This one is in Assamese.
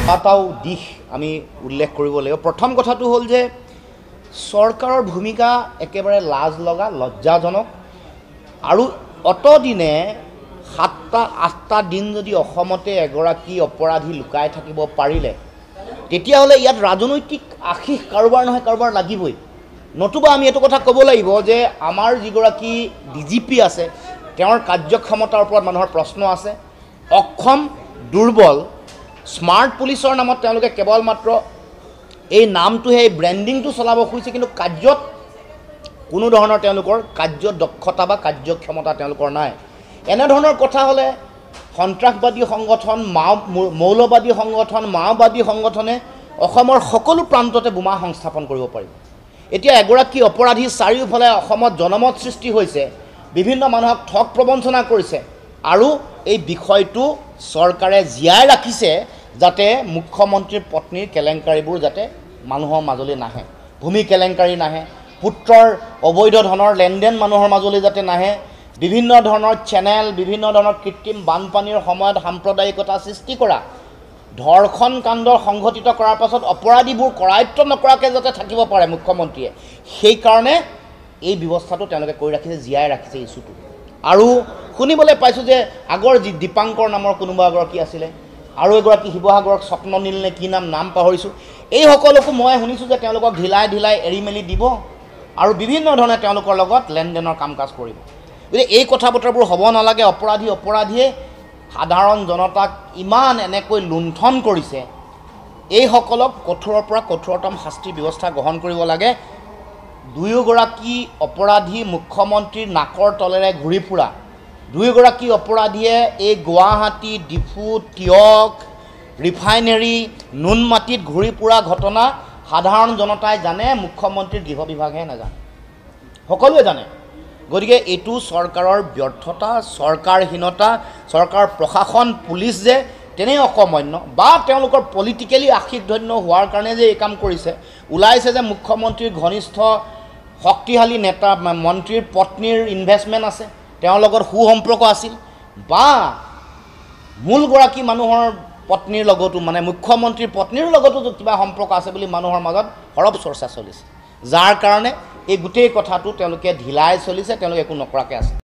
কেইবাটাও দিশ আমি উল্লেখ কৰিব লাগিব। প্ৰথম কথাটো হ'ল যে চৰকাৰৰ ভূমিকা একেবাৰে লাজ লগা, লজ্জাজনক। আৰু অতদিনে 7টা-8টা দিন যদি অসমতে এগৰাকী অপৰাধী লুকাই থাকিব পাৰিলে, তেতিয়াহ'লে ইয়াত ৰাজনৈতিক আশীষ কাৰোবাৰ নহয় কাৰোবাৰ লাগিবই। নতুবা আমি এইটো কথা ক'ব লাগিব যে আমাৰ যিগৰাকী DGP আছে তেওঁৰ কাৰ্যক্ষমতাৰ ওপৰত মানুহৰ প্ৰশ্ন আছে। অক্ষম, দুৰ্বল, স্মাৰ্ট পুলিচৰ নামত তেওঁলোকে কেৱল মাত্ৰ এই নামটোহে, এই ব্ৰেণ্ডিংটো চলাব খুজিছে, কিন্তু কাৰ্যত কোনো ধৰণৰ তেওঁলোকৰ কাৰ্য দক্ষতা বা কাৰ্যক্ষমতা তেওঁলোকৰ নাই। এনেধৰণৰ কথা হ'লে সন্ত্ৰাসবাদী সংগঠন, মৌলবাদী সংগঠন, মাওবাদী সংগঠনে অসমৰ সকলো প্ৰান্ততে বোমা সংস্থাপন কৰিব পাৰিব। এতিয়া এগৰাকী অপৰাধী চাৰিওফালে অসমত জনমত সৃষ্টি হৈছে, বিভিন্ন মানুহক ঠগ প্ৰবঞ্চনা কৰিছে, আৰু এই বিষয়টো চৰকাৰে জীয়াই ৰাখিছে যাতে মুখ্যমন্ত্ৰীৰ পত্নীৰ কেলেংকাৰীবোৰ যাতে মানুহৰ মাজলৈ নাহে, ভূমি কেলেংকাৰী নাহে, পুত্ৰৰ অবৈধ ধনৰ লেনদেন মানুহৰ মাজলৈ যাতে নাহে, বিভিন্ন ধৰণৰ চেনেল, বিভিন্ন ধৰণৰ কৃত্ৰিম বানপানীৰ সময়ত সাম্প্ৰদায়িকতা সৃষ্টি কৰা, ধৰ্ষণ কাণ্ড সংঘটিত কৰাৰ পাছত অপৰাধীবোৰ কৰায়ত্ব নকৰাকৈ যাতে থাকিব পাৰে মুখ্যমন্ত্ৰীয়ে, সেইকাৰণে এই ব্যৱস্থাটো তেওঁলোকে কৰি ৰাখিছে, জীয়াই ৰাখিছে ইছ্যুটো। আৰু শুনিবলৈ পাইছোঁ যে আগৰ যি দীপাংকৰ নামৰ কোনোবা এগৰাকী আছিলে, আৰু এগৰাকী শিৱসাগৰক স্বপ্ননীল নে কি নাম পাহৰিছোঁ, এই সকলোকো মই শুনিছোঁ যে তেওঁলোকক ঢিলাই এৰি মেলি দিব আৰু বিভিন্ন ধৰণে তেওঁলোকৰ লগত লেনদেনৰ কাম কাজ কৰিব। গতিকে এই কথা বতৰাবোৰ হ'ব নালাগে। অপৰাধীয়ে সাধাৰণ জনতাক ইমান এনেকৈ লুণ্ঠন কৰিছে, এইসকলক কঠোৰৰ পৰা কঠোৰতম শাস্তিৰ ব্যৱস্থা গ্ৰহণ কৰিব লাগে। দুয়োগৰাকী অপৰাধী মুখ্যমন্ত্ৰীৰ নাকৰ তলেৰে ঘূৰি ফুৰা, দুয়োগৰাকী অপৰাধীয়ে এই গুৱাহাটী, ডিফু, তিয়ক, ৰিফাইনেৰী, নুনমাটিত ঘূৰি ফুৰা ঘটনা সাধাৰণ জনতাই জানে, মুখ্যমন্ত্ৰীৰ গৃহ বিভাগহে নাজানে, সকলোৱে জানে। গতিকে এইটো চৰকাৰৰ ব্যৰ্থতা, চৰকাৰহীনতা, চৰকাৰ প্ৰশাসন, পুলিচ যে তেনেই অকৰ্মণ্য বা তেওঁলোকৰ পলিটিকেলি আশীষধন্য হোৱাৰ কাৰণে যে এই কাম কৰিছে। ওলাইছে যে মুখ্যমন্ত্ৰীৰ ঘনিষ্ঠ শক্তিশালী নেতা, মন্ত্ৰীৰ পত্নীৰ ইনভেষ্টমেণ্ট আছে, তেওঁৰ লগত সুসম্পৰ্ক আছিল, বা মূলগৰাকী মানুহৰ পত্নীৰ লগতো, মানে মুখ্যমন্ত্ৰীৰ পত্নীৰ লগতো কিবা সম্পৰ্ক আছে বুলি মানুহৰ মাজত সৰব চৰ্চা চলিছে, যাৰ কাৰণে এই গোটেই কথাটো তেওঁলোকে ঢিলাই চলিছে, তেওঁলোকে একো নকৰাকৈ আছে।